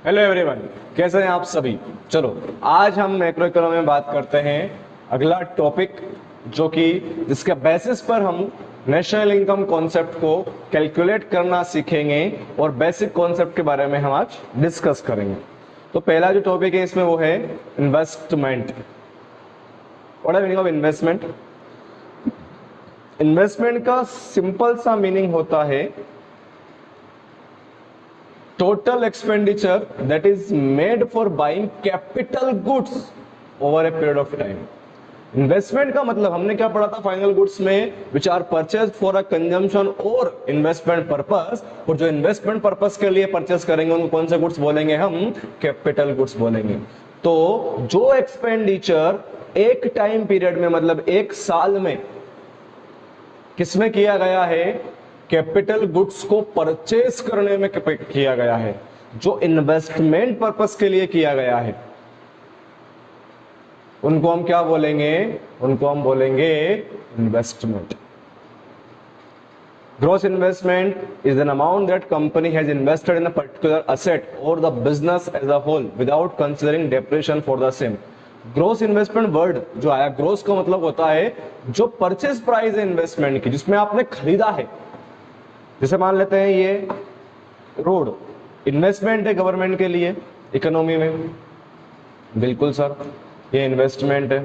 Hello everyone, कैसे हैं आप सभी। चलो आज हम मैक्रो इकोनॉमी में बात करते हैं। अगला टॉपिक जो कि जिसके बेसिस पर हम नेशनल इनकम कॉन्सेप्ट को कैलकुलेट करना सीखेंगे और बेसिक कॉन्सेप्ट के बारे में हम आज डिस्कस करेंगे। तो पहला जो टॉपिक है इसमें वो है investment. What is meaning of investment? Investment का सिंपल सा मीनिंग होता है total expenditure that is made for buying capital goods over a period of time। Investment का मतलब हमने क्या पढ़ा था फाइनल गुड्स में, which are purchase for a consumption और इन्वेस्टमेंट पर्पस। और जो इन्वेस्टमेंट पर्पस के लिए परचेज करेंगे उनको कौन से गुड्स बोलेंगे? हम कैपिटल गुड्स बोलेंगे। तो जो एक्सपेंडिचर एक टाइम पीरियड में मतलब एक साल में किसमें किया गया है? कैपिटल गुड्स को परचेज करने में किया गया है, जो इन्वेस्टमेंट पर्पस के लिए किया गया है, उनको हम क्या बोलेंगे? उनको हम बोलेंगे investment. Gross investment is an amount that company has invested in a particular asset और the business as a whole without considering depreciation for the same. Gross investment word जो आया, ग्रोस का मतलब होता है जो परचेज प्राइस है investment की, जिसमें आपने खरीदा है। जैसे मान लेते हैं ये रोड इन्वेस्टमेंट है गवर्नमेंट के लिए इकोनॉमी में, बिल्कुल सर ये इन्वेस्टमेंट है।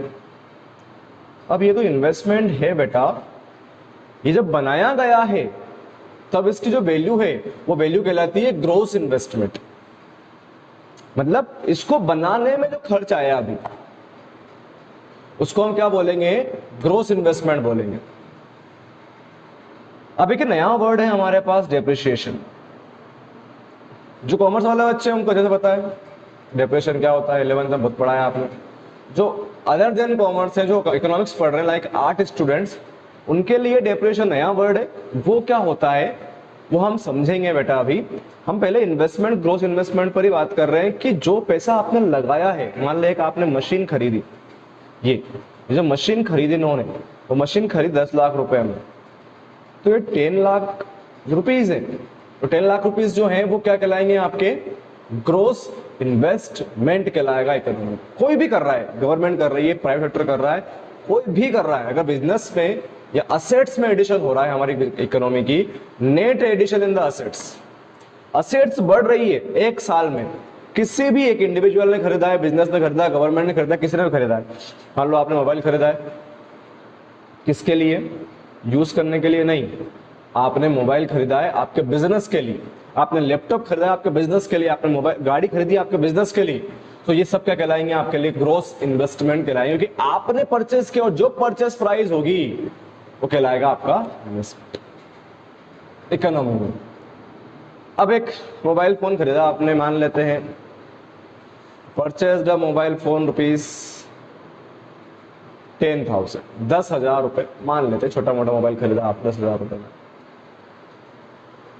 अब ये तो इन्वेस्टमेंट है बेटा, ये जब बनाया गया है तब इसकी जो वैल्यू है वो वैल्यू कहलाती है ग्रोस इन्वेस्टमेंट। मतलब इसको बनाने में जो खर्च आया अभी उसको हम क्या बोलेंगे? ग्रोस इन्वेस्टमेंट बोलेंगे। अब एक नया वर्ड है हमारे पास, डेप्रिसिएशन। जो कॉमर्स वाले बच्चे उनको अच्छे से पता है डेप्रिसिएशन क्या होता है, 11th में बहुत पढ़ा है आपने। जो अदर देन कॉमर्स है, जो इकोनॉमिक्स पढ़ रहे हैं लाइक आर्ट स्टूडेंट्स, उनके लिए डेप्रिसिएशन नया वर्ड है। वो क्या होता है वो हम समझेंगे बेटा अभी। हम पहले इन्वेस्टमेंट, ग्रोस इन्वेस्टमेंट पर ही बात कर रहे हैं कि जो पैसा आपने लगाया है, मान लो एक आपने मशीन खरीदी, ये जो मशीन खरीदी इन्होंने, वो मशीन खरीद 10 लाख रुपए में, तो ये 10 लाख रुपीज है। तो 10 लाख रुपीज जो है वो क्या कहलाएंगे? आपके ग्रोस इन्वेस्टमेंट कहलाएगा। इकोनॉमी कोई भी कर रहा है, गवर्नमेंट कर रही है, प्राइवेट सेक्टर कर रहा है, कोई भी कर रहा है, अगर बिजनेस में या असेट्स में एडिशन हो रहा है हमारी इकोनॉमी की, net addition in the assets, assets बढ़ रही है एक साल में। किसी भी एक इंडिविजुअल ने खरीदा है, बिजनेस ने खरीदा है, गवर्नमेंट ने खरीदा है, किसी ने भी खरीदा है। मान लो आपने मोबाइल खरीदा है, किसके लिए? यूज करने के लिए नहीं, आपने मोबाइल खरीदा है आपके बिजनेस के लिए। आपने लैपटॉप खरीदा है आपके बिजनेस के लिए, आपने मोबाइल गाड़ी खरीदी आपके बिजनेस के लिए। तो ये सब क्या कहलाएंगे आपके लिए? ग्रोस इन्वेस्टमेंट कहलाएंगे, क्योंकि आपने परचेज किया और जो परचेज प्राइस होगी वो कहलाएगा आपका इन्वेस्टमेंट इकोनॉमी में। अब एक मोबाइल फोन खरीदा आपने, मान लेते हैं purchase the mobile phone rupees 10,000, 10,000 रुपए मान लेते, छोटा मोटा मोबाइल खरीदा आप 10,000 रुपए में,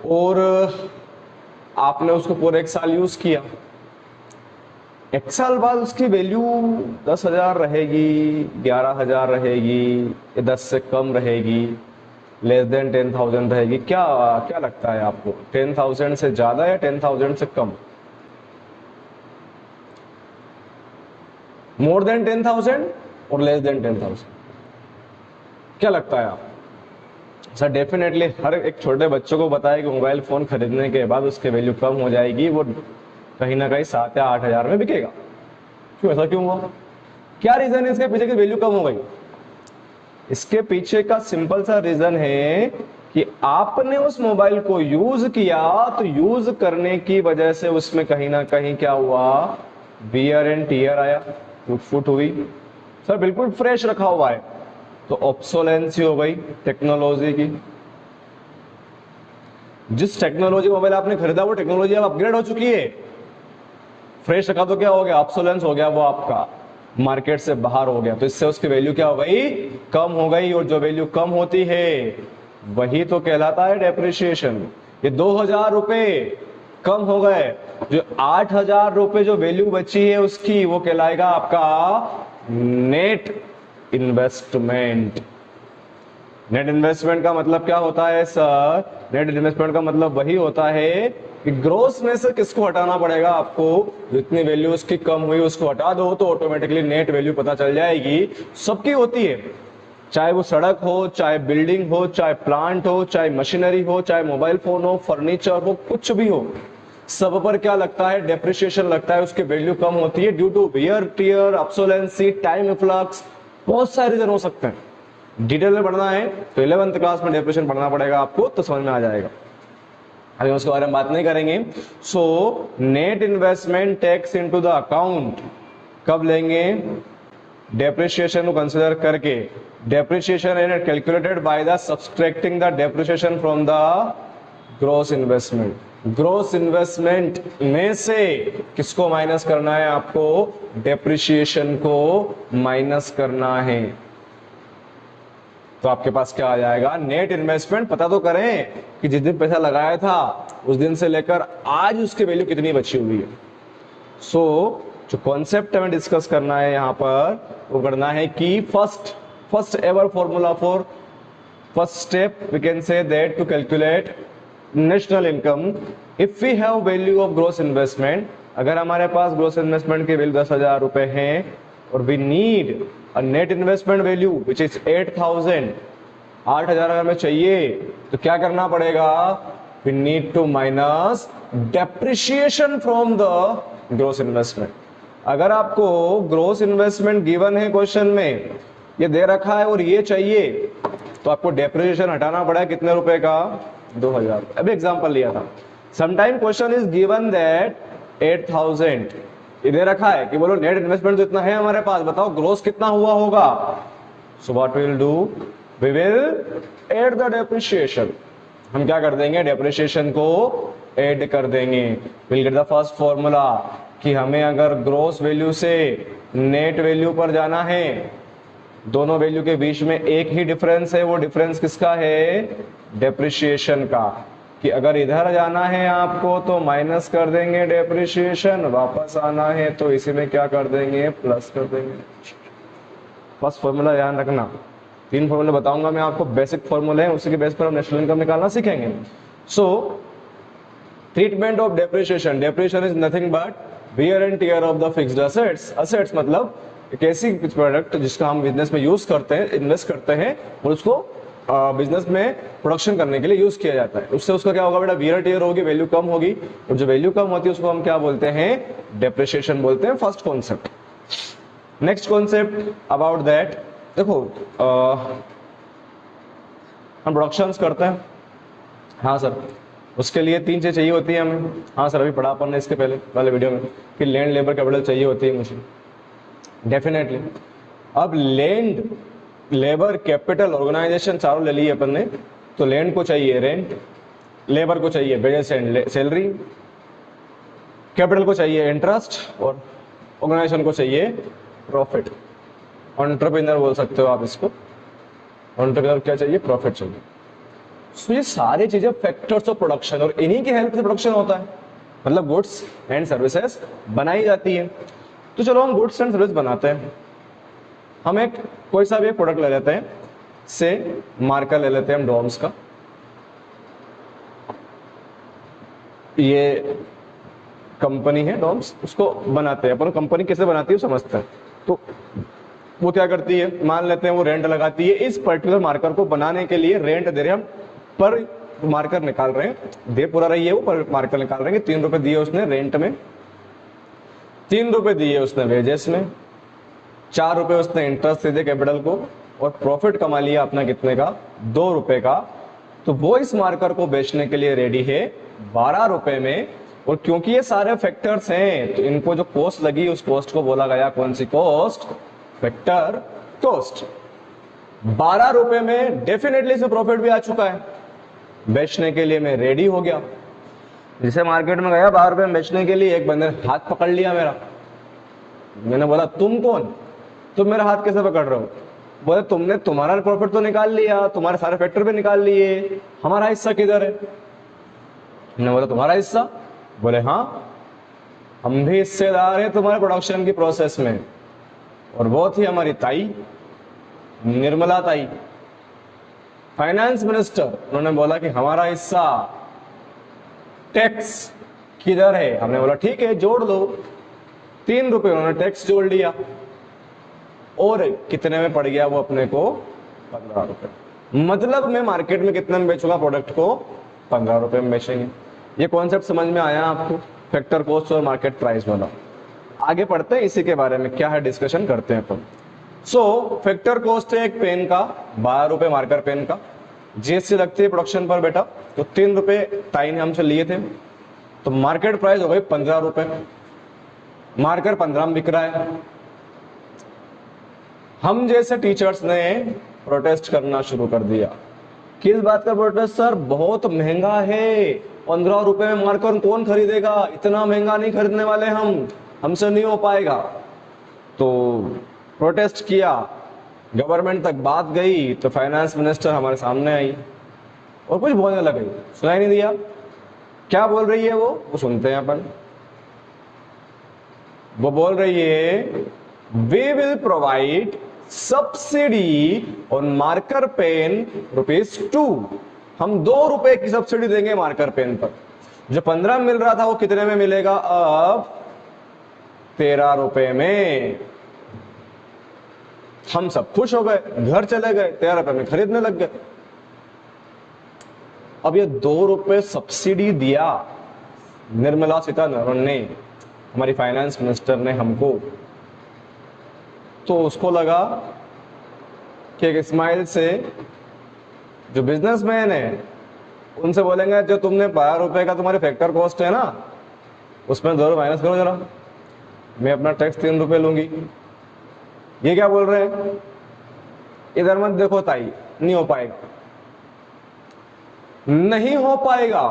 और आपने उसको पूरे एक साल यूज किया। एक साल बाद उसकी वैल्यू 10,000 रहेगी, 11,000 रहेगी, 10 से कम रहेगी, लेस देन 10,000 रहेगी। क्या क्या लगता है आपको? 10,000 से ज्यादा या 10,000 से कम? मोर देन 10,000 और लेस देन 10,000? क्या लगता है आप? सर डेफिनेटली हर एक छोटे बच्चों को बताया कि मोबाइल फोन खरीदने के बाद उसकी वैल्यू कम हो जाएगी, वो कहीं ना कहीं 7 या 8,000 में बिकेगा। क्यों, ऐसा क्यों हुआ? क्या रीजन है इसके पीछे की वैल्यू कम हो गई? इसके पीछे का सिंपल सा रीजन है कि आपने उस मोबाइल को यूज किया, तो यूज करने की वजह से उसमें कहीं ना कहीं क्या हुआ? वियर एंड टियर आया, टूट फूट हुई। सर बिल्कुल फ्रेश रखा हुआ है तो ऑब्सोलेंसी हो गई टेक्नोलॉजी की। जिस टेक्नोलॉजी मोबाइल आपने खरीदा वो टेक्नोलॉजी अब अपग्रेड हो चुकी है। फ्रेश रखा तो क्या हो गया? ऑब्सोलेंस हो गया, वो आपका मार्केट से बाहर हो गया, तो इससे उसकी वैल्यू क्या हो गई? कम हो गई। और जो वैल्यू कम होती है वही तो कहलाता है डेप्रिसिएशन। ये 2,000 रुपए कम हो गए, जो 8,000 रुपए जो वैल्यू बची है उसकी, वो कहलाएगा आपका नेट इन्वेस्टमेंट। नेट इन्वेस्टमेंट का मतलब क्या होता है सर? नेट इन्वेस्टमेंट का मतलब वही होता है कि ग्रोस में से किसको हटाना पड़ेगा आपको, जितनी वैल्यू उसकी कम हुई उसको हटा दो तो ऑटोमेटिकली नेट वैल्यू पता चल जाएगी। सबकी होती है, चाहे वो सड़क हो, चाहे बिल्डिंग हो, चाहे प्लांट हो, चाहे मशीनरी हो, चाहे मोबाइल फोन हो, फर्नीचर हो, कुछ भी हो, सब पर क्या लगता है, डेप्रिसिएशन लगता है। उसकी वैल्यू कम होती है due to wear tear, obsolescence, time efflux, बहुत सारे रीजन हो सकते हैं। डिटेल में पढ़ना है तो 11th क्लास में डेप्रिसिएशन पढ़ना पड़ेगा आपको, तो समझ में आ जाएगा। अभी उसके बारे में बात नहीं करेंगे। So net investment takes into the account कब लेंगे, डेप्रिसिएशन को कंसिडर करके। Depreciation is calculated by the subtracting the depreciation from the gross investment. Gross investment में से किसको माइनस करना है आपको, डेप्रिसिएशन को माइनस करना है। तो आपके पास क्या आ जाएगा, नेट इन्वेस्टमेंट। पता तो करें कि जिस दिन पैसा लगाया था उस दिन से लेकर आज उसकी वैल्यू कितनी बची हुई है। सो जो कॉन्सेप्ट हमें डिस्कस करना है यहाँ पर, वो करना है कि first ever formula for first step we can say that to calculate national income if we have value of gross investment. अगर हमारे पास ग्रॉस इन्वेस्टमेंट की वैल्यू 10,000 रुपए है और we need a net investment value which is 8,000, 8,000 अगर हमें चाहिए तो क्या करना पड़ेगा, we need to minus depreciation from the gross investment. अगर आपको ग्रॉस इन्वेस्टमेंट गिवन है क्वेश्चन में, ये दे रखा है और ये चाहिए, तो आपको डेप्रिसिएशन हटाना पड़ा कितने रुपए का, 2,000। अभी एग्जांपल लिया था। Sometime question is given that 8,000 ये दे रखा है कि बोलो नेट इन्वेस्टमेंट तो इतना है हमारे पास, बताओ ग्रोस कितना हुआ होगा। So what we will do, we will add the depreciation. हम क्या कर देंगे, डेप्रिसिएशन को ऐड कर देंगे। Will get the first formula कि हमें अगर ग्रोस वैल्यू से नेट वैल्यू पर जाना है, दोनों वैल्यू के बीच में एक ही डिफरेंस है, वो डिफरेंस किसका है, डेप्रिसिएशन का। कि अगर इधर जाना है आपको तो माइनस कर देंगे डेप्रिसिएशन, वापस आना है तो इसी में क्या कर देंगे, प्लस कर देंगे। फर्स्ट फॉर्मूला ध्यान रखना, 3 फॉर्मूले बताऊंगा मैं आपको, बेसिक फॉर्मूले हैं, उसी के बेस पर हम नेशनल इनकम निकालना सीखेंगे। सो treatment of depreciation, depreciation is nothing but wear and tear of the fixed assets. Assets मतलब एक ऐसी प्रोडक्ट जिसका हम बिजनेस में यूज करते हैं, इन्वेस्ट करते हैं और उसको बिजनेस में प्रोडक्शन करने के लिए यूज किया जाता है। उससे उसका क्या होगा बेटा, वियर टियर होगी, वैल्यू कम होगी, और जो वैल्यू कम होती है उसको हम क्या बोलते हैं, डेप्रिसिएशन बोलते हैं। First concept. Next concept about that, देखो हम प्रोडक्शंस करते हैं, हाँ सर, उसके लिए 3 चीज चाहिए होती है हमें। हाँ सर, अभी पढ़ा अपन ने इसके पहले वाले वीडियो में कि लैंड, लेबर, कैपिटल चाहिए होती है मुझे, डेफिनेटली। अब लैंड, लेबर, कैपिटल, ऑर्गेनाइजेशन चारों ले लिए अपन ने। तो लैंड को चाहिए रेंट, लेबर को चाहिए वेजेस एंड सैलरी, कैपिटल को चाहिए इंटरेस्ट और ऑर्गेनाइजेशन को चाहिए प्रॉफिट। एंटरप्रेन्योर बोल सकते हो आप इसको, एंटरप्रेन्योर क्या चाहिए, प्रॉफिट चाहिए। सो ये सारी चीजें फैक्टर्स ऑफ प्रोडक्शन, और इन्हीं की हेल्प से प्रोडक्शन होता है, मतलब गुड्स एंड सर्विसेज बनाई जाती है। तो चलो हम गुड्स एंड सर्विस बनाते हैं। हम एक कोई सा भी एक प्रोडक्ट ले लेते हैं, से मार्कर ले लेते हैं हम डॉम्स का। ये कंपनी है डॉम्स, उसको बनाते हैं अपन। कंपनी कैसे बनाती है समझते हैं। तो वो क्या करती है, मान लेते हैं वो रेंट लगाती है इस पर्टिकुलर मार्कर को बनाने के लिए, रेंट दे रहे हैं हम, पर मार्कर निकाल रहे हैं, दे पूरा रही है वो, पर मार्कर निकाल रहे हैं। 3 रुपए दिए उसने रेंट में, 3 रुपए दिए उसने वेजेस में, 4 रुपए उसने इंटरेस्ट दे दिया कैपिटल को, और प्रॉफिट कमा लिया अपना कितने का, 2 रुपए का। तो वो इस मार्कर को बेचने के लिए रेडी है 12 रुपए में। और क्योंकि ये सारे फैक्टर्स हैं तो इनको जो कॉस्ट लगी उस कॉस्ट को बोला गया कौन सी कॉस्ट, फैक्टर कॉस्ट। 12 रुपए में डेफिनेटली इसमें प्रॉफिट भी आ चुका है, बेचने के लिए मैं रेडी हो गया। जिसे मार्केट में गया 12 रुपए में बेचने के लिए, एक बंदे ने हाथ पकड़ लिया मेरा। मैंने बोला तुम कौन, तुम मेरा हाथ कैसे पकड़ रहे हो? बोले तुमने तुम्हारा प्रॉफिट तो निकाल लिया, तुम्हारे सारे फैक्टर भी निकाल लिए, हमारा हिस्सा किधर है? मैंने बोला तुम्हारा हिस्सा? बोले हाँ, हम भी हिस्सेदार हैं तुम्हारे प्रोडक्शन की प्रोसेस में। और वो थी हमारी ताई, निर्मला ताई, फाइनेंस मिनिस्टर। उन्होंने बोला कि हमारा हिस्सा टैक्स किधर है? हमने बोला ठीक है जोड़ दो, 3 रुपए उन्होंने टैक्स जोड़ लिया, और कितने में पड़ गया वो अपने को? 15 रुपए। मतलब मैं मार्केट में कितने में बेचूंगा प्रोडक्ट को? 15 रुपए में बेचेंगे। ये कॉन्सेप्ट समझ में आया आपको, फैक्टर कॉस्ट और मार्केट प्राइस वाला? आगे पढ़ते हैं इसी के बारे में, क्या है डिस्कशन करते हैं अपन। सो फैक्टर कॉस्ट है एक पेन का 12 रुपए, मार्कर पेन का। जीएसटी लगती है प्रोडक्शन पर बेटा, तो 3 रुपए ताई ने हमसे लिए थे, तो मार्केट प्राइस हो गई 15 रुपए। मार्कर 15 में बिक रहा है। हम जैसे टीचर्स ने प्रोटेस्ट करना शुरू कर दिया। किस बात का प्रोटेस्ट? सर बहुत महंगा है, 15 रुपए में मार्कर कौन खरीदेगा, इतना महंगा नहीं खरीदने वाले हम, हमसे नहीं हो पाएगा। तो प्रोटेस्ट किया, गवर्नमेंट तक बात गई, तो फाइनेंस मिनिस्टर हमारे सामने आई और कुछ बोलने लगी। सुनाई नहीं दिया क्या बोल रही है वो सुनते हैं अपन। वो बोल रही है, we will provide subsidy on marker pen ₹2। हम 2 रुपए की सब्सिडी देंगे मार्कर पेन पर। जो 15 मिल रहा था वो कितने में मिलेगा अब? 13 रुपए में। हम सब खुश हो गए, घर चले गए, 13 रुपए में खरीदने लग गए। अब ये 2 रुपए सब्सिडी दिया निर्मला सीतारमण ने, हमारी फाइनेंस मिनिस्टर ने हमको, तो उसको लगा कि एक स्माइल से जो बिजनेसमैन है उनसे बोलेंगे जो तुमने 12 रुपए का तुम्हारी फैक्टर कॉस्ट है ना, उसमें 2 माइनस करो जरा, मैं अपना टैक्स 3 रुपए लूंगी। ये क्या बोल रहे हैं? इधर मत देखो ताई, नहीं हो पाएगा, नहीं हो पाएगा।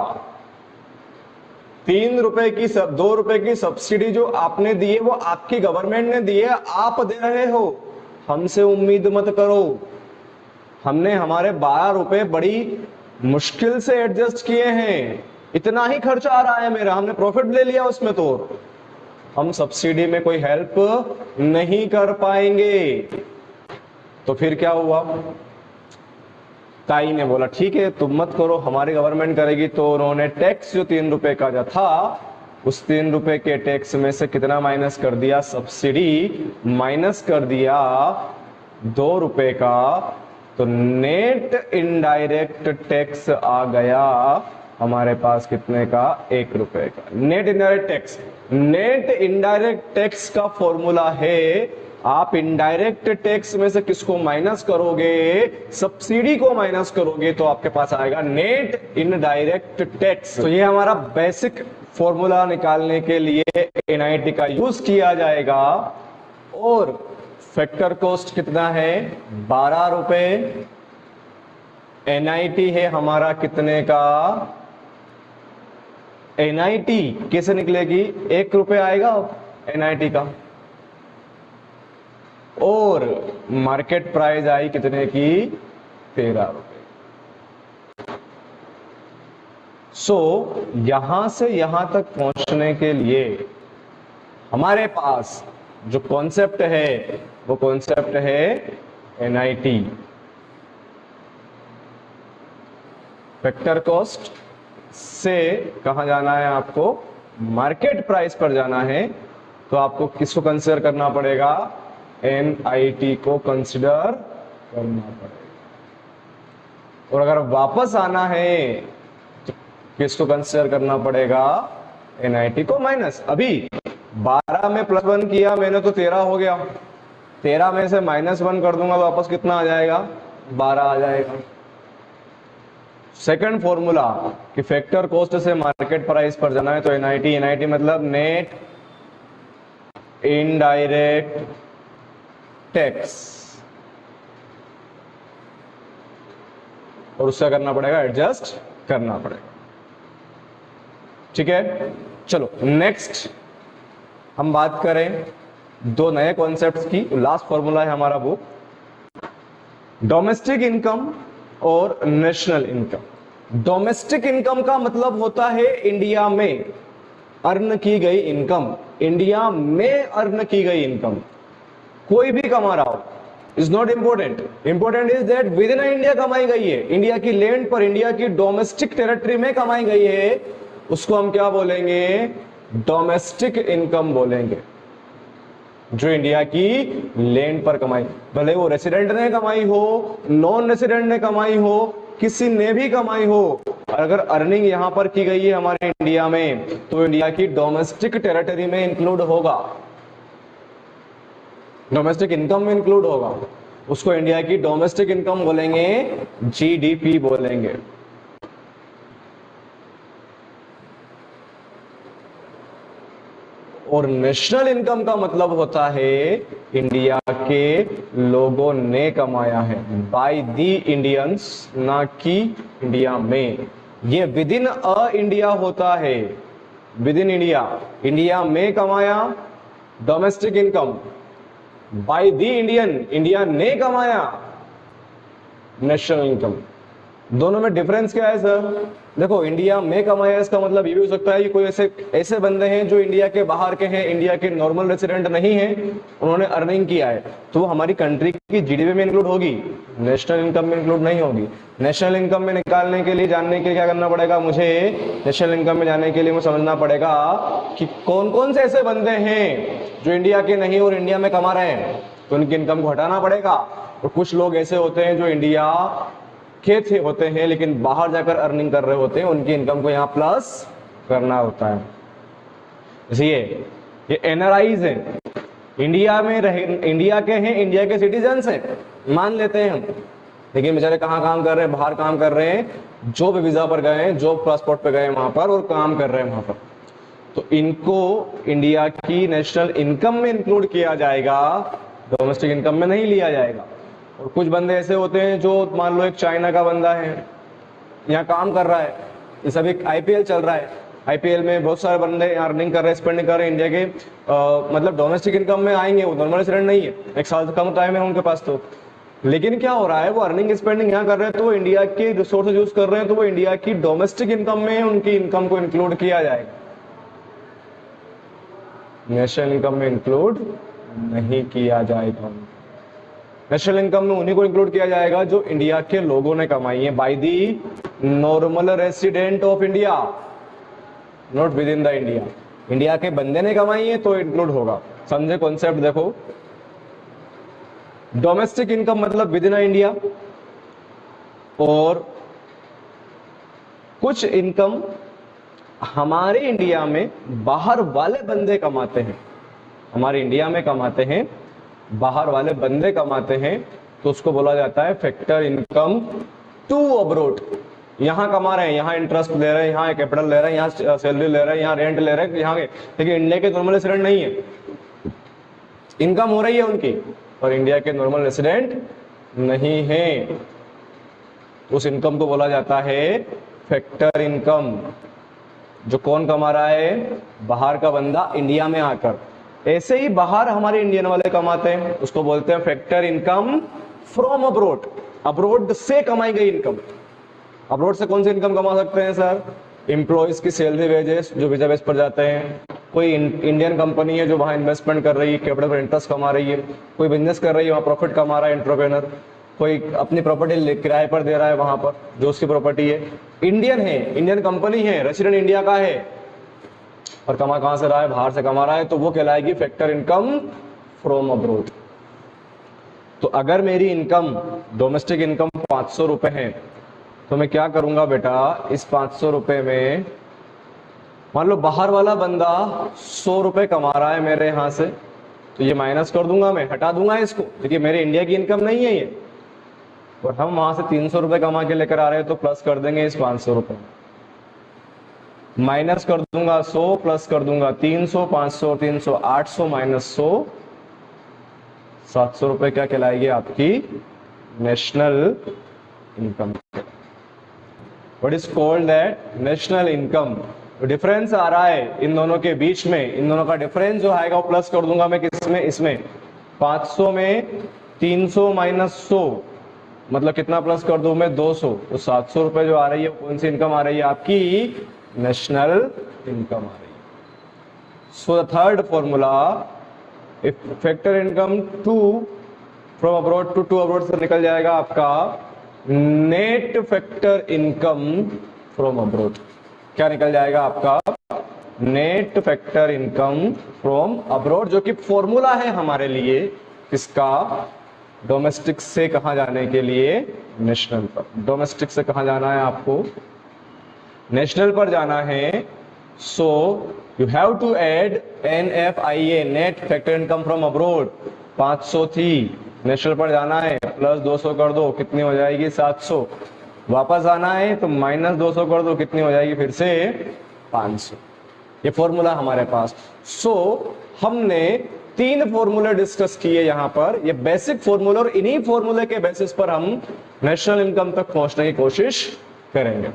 3 रुपए की 2 रुपए की सब्सिडी जो आपने दी है वो आपकी गवर्नमेंट ने दी है, आप दे रहे हो, हमसे उम्मीद मत करो। हमने हमारे 12 रुपए बड़ी मुश्किल से एडजस्ट किए हैं, इतना ही खर्चा आ रहा है मेरा, हमने प्रॉफिट ले लिया उसमें, तो हम सब्सिडी में कोई हेल्प नहीं कर पाएंगे। तो फिर क्या हुआ? ताई ने बोला ठीक है तुम मत करो, हमारी गवर्नमेंट करेगी। तो उन्होंने टैक्स जो 3 रुपए का जो था, उस 3 रुपए के टैक्स में से कितना माइनस कर दिया? सब्सिडी माइनस कर दिया 2 रुपए का। तो नेट इनडायरेक्ट टैक्स आ गया हमारे पास कितने का? 1 रुपए का। Net indirect tax, net indirect tax का फॉर्मूला है, आप इनडायरेक्ट टैक्स में से किसको माइनस करोगे? सब्सिडी को माइनस करोगे, तो आपके पास आएगा नेट इनडायरेक्ट टैक्स। तो ये हमारा बेसिक फॉर्मूला निकालने के लिए एनआईटी का यूज किया जाएगा। और फैक्टर कॉस्ट कितना है? 12 रुपए। एनआईटी है हमारा कितने का? एनआईटी कैसे निकलेगी? 1 रुपए आएगा एनआईटी का, और मार्केट प्राइस आई कितने की? 13 रुपए। सो यहां से यहां तक पहुंचने के लिए हमारे पास जो कॉन्सेप्ट है वो कॉन्सेप्ट है एनआईटी, फैक्टर कॉस्ट से कहां जाना है आपको? मार्केट प्राइस पर जाना है। तो आपको किसको कंसीडर करना पड़ेगा? एनआईटी को कंसीडर करना पड़ेगा। और अगर वापस आना है तो किसको कंसीडर करना पड़ेगा? एनआईटी को माइनस। अभी 12 में +1 किया मैंने तो 13 हो गया, 13 में से -1 कर दूंगा तो वापस कितना आ जाएगा? 12 आ जाएगा। सेकंड फॉर्मूला कि फैक्टर कॉस्ट से मार्केट प्राइस पर जाना है, तो एनआईटी, एनआईटी मतलब नेट इनडायरेक्ट टैक्स, और उससे करना पड़ेगा, एडजस्ट करना पड़ेगा। ठीक है, चलो नेक्स्ट हम बात करें 2 नए कॉन्सेप्ट्स की। लास्ट फॉर्मूला है हमारा वो डोमेस्टिक इनकम और नेशनल इनकम। डोमेस्टिक इनकम का मतलब होता है इंडिया में अर्न की गई इनकम, इंडिया में अर्न की गई इनकम। कोई भी कमा रहा हो is not important, important is that with in India कमाई गई है, इंडिया की लैंड पर, इंडिया की डोमेस्टिक टेरिटरी में कमाई गई है, उसको हम क्या बोलेंगे, डोमेस्टिक इनकम बोलेंगे। जो इंडिया की लैंड पर कमाई, भले वो रेसिडेंट ने कमाई हो, नॉन रेसिडेंट ने कमाई हो, किसी ने भी कमाई हो, अगर अर्निंग यहां पर की गई है हमारे इंडिया में, तो इंडिया की डोमेस्टिक टेरिटरी में इंक्लूड होगा, डोमेस्टिक इनकम में इंक्लूड होगा। उसको इंडिया की डोमेस्टिक इनकम बोलेंगे, जीडीपी बोलेंगे। और नेशनल इनकम का मतलब होता है इंडिया के लोगों ने कमाया है, बाय दी इंडियंस, ना कि इंडिया में। ये विद इन अ इंडिया होता है, विद इन इंडिया, इंडिया में कमाया domestic income, by the Indian, India ने कमाया नेशनल इनकम। दोनों में डिफरेंस क्या है सर? देखो, इंडिया में कमाया इसका मतलब ये भी हो सकता है कि कोई ऐसे बंदे हैं जो इंडिया के बाहर के हैं, इंडिया के नॉर्मल रेसिडेंट नहीं हैं, उन्होंने अर्निंग किया है, तो वो हमारी कंट्री की जीडीपी में इंक्लूड होगी, नेशनल इनकम में इंक्लूड नहीं होगी। नेशनल इनकम में निकालने के लिए, जानने के लिए क्या करना पड़ेगा मुझे? नेशनल इनकम में जाने के लिए मुझे समझना पड़ेगा कि कौन कौन से ऐसे बंदे हैं जो इंडिया के नहीं और इंडिया में कमा रहे हैं, तो उनकी इनकम को हटाना पड़ेगा। और कुछ लोग ऐसे होते हैं जो इंडिया के थे होते हैं लेकिन बाहर जाकर अर्निंग कर रहे होते हैं, उनकी इनकम को यहाँ प्लस करना होता है। इसलिए ये एनआरआईज हैं, इंडिया में रहे, इंडिया के हैं, इंडिया के सिटीजन्स हैं, मान लेते हैं हम, लेकिन बेचारे कहाँ काम कर रहे हैं? बाहर काम कर रहे हैं, जॉब वीजा पर गए हैं, जॉब पासपोर्ट पे गए वहां पर और काम कर रहे हैं वहां पर, तो इनको इंडिया की नेशनल इनकम में इंक्लूड किया जाएगा, डोमेस्टिक इनकम में नहीं लिया जाएगा। और कुछ बंदे ऐसे होते हैं जो, मान लो एक चाइना का बंदा है, यहाँ काम कर रहा है, इस अभी आईपीएल चल रहा है, आईपीएल में बहुत सारे बंदे अर्निंग कर रहे हैं, स्पेंडिंग कर रहे हैं इंडिया के, मतलब डोमेस्टिक इनकम में आएंगे, वो नॉर्मल रेसिडेंट नहीं है, एक साल से कम टाइम है उनके पास, तो लेकिन क्या हो रहा है, वो अर्निंग स्पेंडिंग यहाँ कर रहे हैं, तो वो इंडिया के रिसोर्सेज यूज कर रहे हैं, तो वो इंडिया की डोमेस्टिक इनकम में उनकी इनकम को इंक्लूड किया जाएगा, नेशनल इनकम में इंक्लूड नहीं किया जाएगा। नेशनल इनकम में उन्हीं को इंक्लूड किया जाएगा जो इंडिया के लोगों ने कमाई है, by the normal resident of India, not with in the India. India के बंदे ने कमाई है तो इंक्लूड होगा। समझे कॉन्सेप्ट? देखो, डोमेस्टिक इनकम मतलब विद इन इंडिया, और कुछ इनकम हमारे इंडिया में बाहर वाले बंदे कमाते हैं, हमारे इंडिया में कमाते हैं, बाहर वाले बंदे कमाते हैं, तो उसको बोला जाता है फैक्टर इनकम टू अब्रोड। यहाँ कमा रहे हैं, यहाँ इंटरेस्ट ले रहे हैं, यहाँ कैपिटल ले रहे हैं, यहाँ सैलरी ले रहे हैं, यहाँ रेंट ले रहे हैं, यहाँ के, लेकिन इंडिया के नॉर्मल रेसिडेंट नहीं है, इनकम हो रही है उनकी, और इंडिया के नॉर्मल रेसिडेंट नहीं है, उस इनकम को बोला जाता है फैक्टर इनकम। जो कौन कमा रहा है? बाहर का बंदा इंडिया में आकर, ऐसे ही बाहर हमारे इंडियन वाले कमाते हैं, उसको बोलते हैं factor income from abroad, abroad से कमाई गई इनकम। अब्रोड से कौन सी इनकम कमा सकते हैं सर? एम्प्लॉइज की सैलरी, वेजेस जो वीजा बेस पर जाते हैं, कोई इंडियन कंपनी है जो वहां इन्वेस्टमेंट कर रही है, कैपिटल पर इंटरेस्ट कमा रही है, कोई बिजनेस कर रही है वहां प्रॉफिट कमा रहा है एंटरप्रेन्योर, कोई अपनी प्रॉपर्टी किराए पर दे रहा है वहां पर, जो उसकी प्रॉपर्टी है, इंडियन है, इंडियन कंपनी है, रेसिडेंट इंडिया का है, और कमा कहां से रहा है? बाहर से कमा रहा है, तो वो कहलाएगी फैक्टर इनकम फ्रॉम अब्रोड। तो अगर मेरी इनकम, डोमेस्टिक इनकम 500 रुपए है, तो मैं क्या करूंगा बेटा, इस 500 रुपए में मान लो बाहर वाला बंदा 100 रुपए कमा रहा है मेरे यहां से, तो ये माइनस कर दूंगा, मैं हटा दूंगा इसको, देखिए मेरे इंडिया की इनकम नहीं है ये, और हम वहां से 300 रुपए कमा के लेकर आ रहे हैं, तो प्लस कर देंगे इस 500 रुपए, माइनस कर दूंगा 100, प्लस कर दूंगा 300, 500, 300, 800 माइनस 100, 700 रुपए क्या कहलाएगी आपकी? National income. What is called that? National income. Difference आ रहा है इन दोनों के बीच में, इन दोनों का डिफरेंस जो आएगा वो प्लस कर दूंगा मैं किसमें? इसमें 500 में 300 माइनस 100, मतलब कितना प्लस कर दूं मैं? 200, तो 700 रुपए जो आ रही है कौन सी इनकम आ रही है आपकी? नेशनल इनकम आ रही है। So the third formula, if factor income to from abroad to abroad से निकल जाएगा आपका net factor income from abroad. क्या निकल जाएगा आपका net factor income from abroad, जो कि फॉर्मूला है हमारे लिए किसका, डोमेस्टिक से कहां जाने के लिए, नेशनल पर। डोमेस्टिक से कहां जाना है आपको, नेशनल पर जाना है। So you have to add NFIA, net factor income from abroad, 500 थी, नेशनल पर जाना है, प्लस 200 कर दो, कितनी हो जाएगी 700, वापस आना है तो माइनस 200 कर दो, कितनी हो जाएगी फिर से 500। ये फॉर्मूला हमारे पास। सो हमने 3 फॉर्मूले डिस्कस किए यहाँ पर, ये बेसिक फॉर्मूले, और इन्हीं फॉर्मूले के बेसिस पर हम नेशनल इनकम तक पहुंचने की कोशिश करेंगे।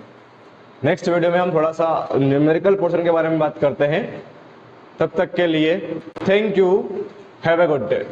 नेक्स्ट वीडियो में हम थोड़ा सा न्यूमेरिकल पोर्शन के बारे में बात करते हैं। तब तक के लिए thank you, have a good day.